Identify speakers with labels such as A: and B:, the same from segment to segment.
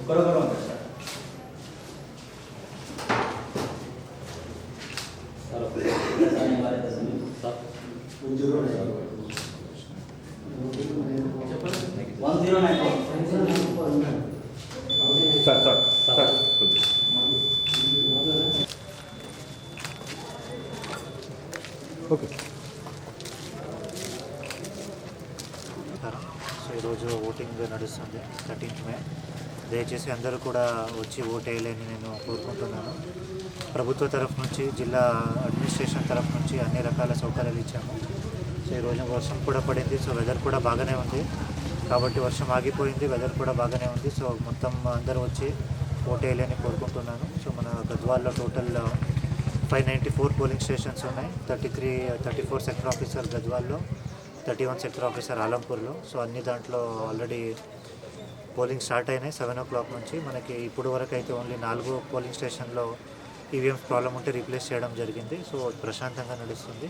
A: ఒకరొకరు ఉంటారు sir. Okay.
B: So ఈరోజు ఓటింగ్ నడుస్తుంది 13th మే. దయచేసి అందరూ కూడా వచ్చి ఓట్ వేయాలని నేను కోరుకుంటున్నాను. ప్రభుత్వ తరఫు నుంచి, జిల్లా అడ్మినిస్ట్రేషన్ తరఫు నుంచి అన్ని రకాల సౌకర్యాలు ఇచ్చాము. సో ఈరోజు వర్షం కూడా పడింది. సో వెదర్ కూడా బాగానే ఉంది కాబట్టి వర్షం ఆగిపోయింది, వెదర్ కూడా బాగానే ఉంది. సో మొత్తం అందరూ వచ్చి ఓట్ వేయాలని కోరుకుంటున్నాను. సో మన గద్వాల్లో టోటల్ 594 పోలింగ్ స్టేషన్స్ ఉన్నాయి. 34 సెక్టర్ ఆఫీసర్ గద్వాల్లో, 31 సెక్టర్ ఆఫీసర్ ఆలంపూర్లో. సో అన్ని దాంట్లో ఆల్రెడీ పోలింగ్ స్టార్ట్ అయినాయి 7 o'clock నుంచి. మనకి ఇప్పుడు వరకు అయితే ఓన్లీ 4 పోలింగ్ స్టేషన్లో ఈవీఎంస్ ప్రాబ్లం ఉంటే రీప్లేస్ చేయడం జరిగింది. సో ప్రశాంతంగా నడుస్తుంది.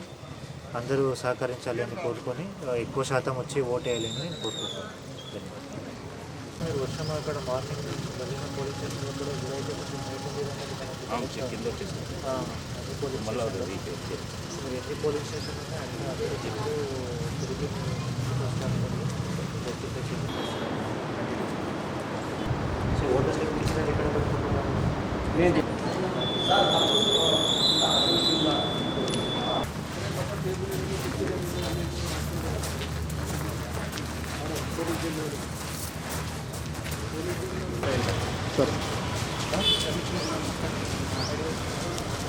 B: అందరూ సహకరించాలి అని కోరుకొని ఎక్కువ శాతం వచ్చి ఓట్ వేయాలని నేను కోరుకుంటున్నాను. ధన్యవాదాలు. వర్షం అక్కడ మార్నింగ్ నుంచి వెళ్ళిన పోలీస్ స్టేషన్లో కూడా ఇదైతే కొంచెం ఎన్ని పోలీస్ స్టేషన్ ఉన్నాయి అన్ని అదే చెట్లు తిరిగి సో ఓటర్ స్లిప్ ఇచ్చిన ఎక్కడ పెట్టుకుంటున్నాను.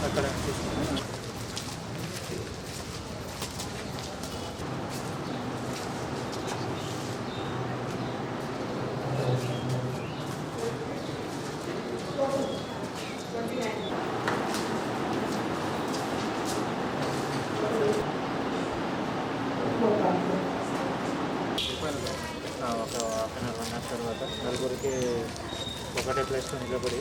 B: అక్కడ ఒక హాఫ్ అన్ అవర్ 1 hour తర్వాత నలుగురికి ఒకటే ప్లేస్లో నిలబడి